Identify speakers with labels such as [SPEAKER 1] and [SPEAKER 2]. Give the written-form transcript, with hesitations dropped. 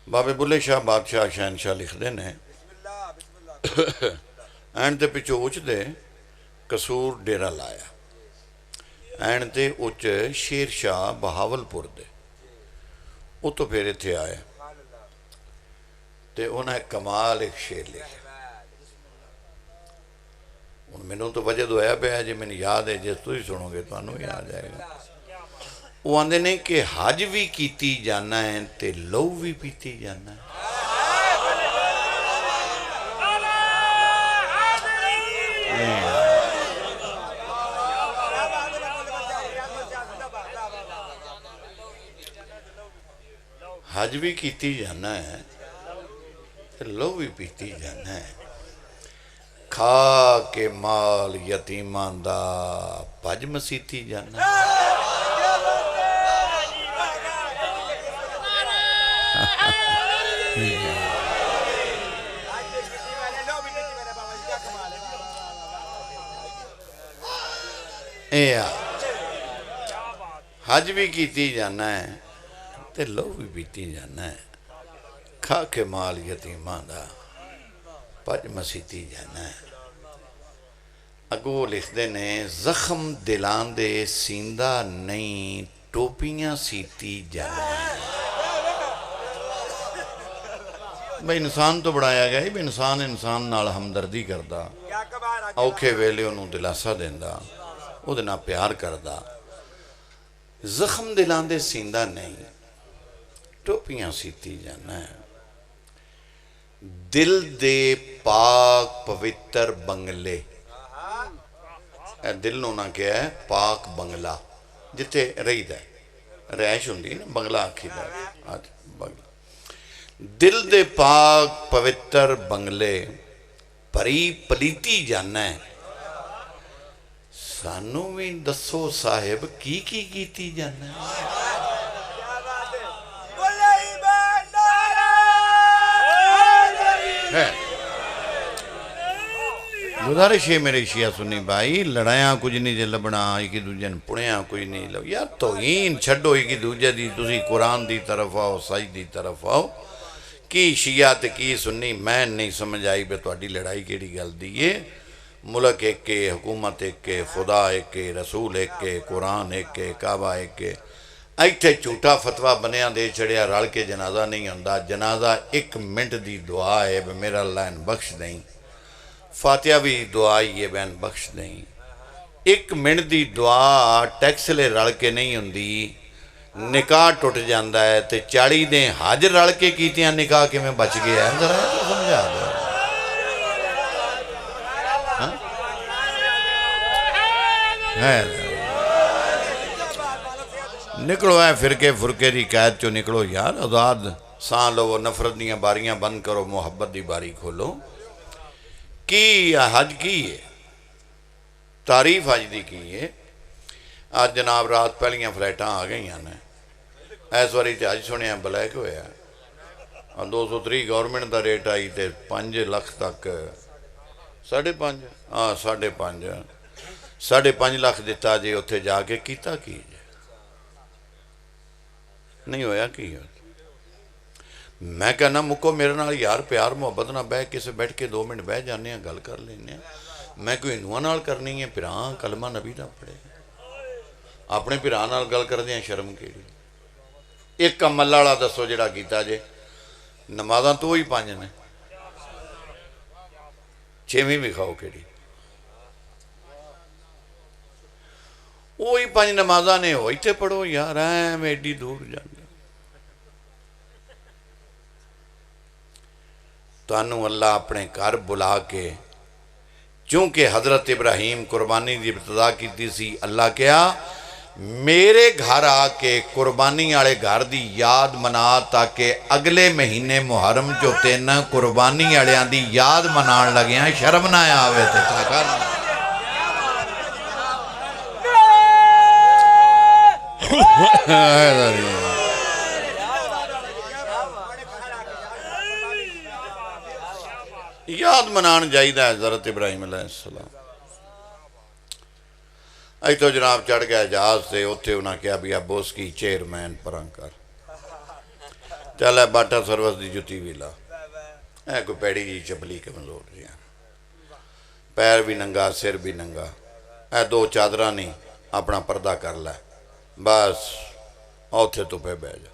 [SPEAKER 1] बाबे बुले शाह बादशाह शहनशाह लिखते हैं एंड ते पिछोच दे कसूर डेरा लाया एंड ते उच शेर शाह बहावलपुर दे उतो फिर इत्थे आए तो उन्हें कमाल एक शेर लिखा। हूँ मैनू तो वजह होया पाया जी मैंने याद है जिस तुम सुनोगे तो भी आ जाएगा। वो आंदे ने कि हज भी कीती जाना है ते लहू भी पीती जाना है। हज भी कीती जाना है ते लहू भी पीती जाना है। खा के माल यतीमां दा भज मसीती जाना है। हज भी कीती जाना है ते लहू भी पीती जाना है। खा के माल यतीमां दा भज मसीती जाना है। अगो लिखते ने जख्म दिलां दे सींदा नहीं टोपियां सीती जाना है। भाई इंसान तो बनाया गया भी इंसान इंसान नाल हमदर्दी करदा औखे वेले उन्होंने दिलासा देंदा उहदे नाल प्यार करदा। जख्म दिलां दे सींदा नहीं टोपियां सीती जाना है। दिल दे पाक पवित्र बंगले दिल नूं ना क्या है पाक बंगला जिथे रहीदा रैश हुंदी ना बंगला आखीदा बंगला। दिल दे पाक पवित्र बंगले भरी पलीती जाना है। सानू भी दसो साहिब की कीती जाना है। गुजारिश है मेरे शिया सुन्नी भाई लड़ाया कुछ नहीं जे लभना एक दूजे ने पुणिया कुछ नहीं लब यार तौहीन छड्डो एक दूजे दी। तुसी कुरान दी तरफ आओ सच दी तरफ आओ। की शिया ते की सुन्नी मैं नहीं समझ आई भी तुहाडी लड़ाई केड़ी गल दी है। मुल्क एक के हुकूमत एक के खुदा एक के रसूल एक के कुरान एक के काबा एक के। इत्थे झूठा फतवा बनिया दे चढ़िया रल के जनाजा नहीं होंदा। जनाजा एक मिनट दी दुआ है भी मेरा लैन बख्श नहीं। फातिहा भी दुआ ही है बहन बख्श नहीं। एक मिनट की दुआ टैक्स ले रल के नहीं होंदी। निकाह टुट जाता है तो 40 ने हज रल के कीतियां निकाह किवें बच गया है जरा तो समझा दो। निकलो है फिरके फुरके की कैद चो निकलो यार। आजाद सां लवो नफरत दियां बारियां बंद करो मुहब्बत की बारी खोलो। की हज की है तारीफ हज की है। अज जनाब रात पहलियां फ्लैटां आ गई ने इस बारी तो अज सुनिया ब्लैक होया 230 गौरमेंट का रेट आई तो 5 लाख तक 5.5 हाँ 5.5 लाख दिता जी। उत्थे जाके कीता की नहीं होया की। मैं कहना मुको मेरे नाल यार प्यार मुहब्बत ना बह किसे बैठ के 2 मिनट बह जाने गल कर लेने। मैं कोई हिंदुआं नाल करनी है भरा कलमा नबी दा पढ़े अपने भरा नाल गल करदे शर्म केड़ी। एक अमल वाला दसो जिहड़ा कीता जे नमाज़ां तो ही 5 ने 6वीं विखाओ केड़ी वही 5 नमाज़ां ने हो इत्थे पढ़ो यार ऐ एडी दूर जांदे। तानू अल्लाह अपने घर बुला के चूंकि हज़रत इब्राहीम कुर्बानी की इब्तदा की सी अल्लाह क्या मेरे घर आके कुर्बानी वाले घर की याद मना ताकि अगले महीने मुहर्रम जो 3 कुर्बानी वालियां की याद मनान लग्या शर्म ना आवे ते याद मनान जाइदा है हज़रत इब्राहीम अलैहिस्सलाम। तो जनाब चढ़ गया जहाज से उत्थे उन्हें कहा भी अब उसकी चेयरमैन पर कर ਚੱਲ ਇਹ ਬਾਟਾ ਸਰਵਿਸ ਦੀ ਜੁੱਤੀ ਵੀ ਲਾ, ਇਹ ਕੋਈ ਪੈੜੀ ਜੀ ਚਪਲੀ ਕਮਜ਼ੋਰ ਜੀ, ਪੈਰ ਵੀ ਨੰਗਾ ਸਿਰ ਵੀ ਨੰਗਾ, ਇਹ ਦੋ ਚਾਦਰਾਂ ਨਹੀਂ, ਆਪਣਾ ਪਰਦਾ ਕਰ ਲੈ ਬਸ, ਉੱਥੇ ਧੁੱਪੇ ਬਹਿ ਜਾ।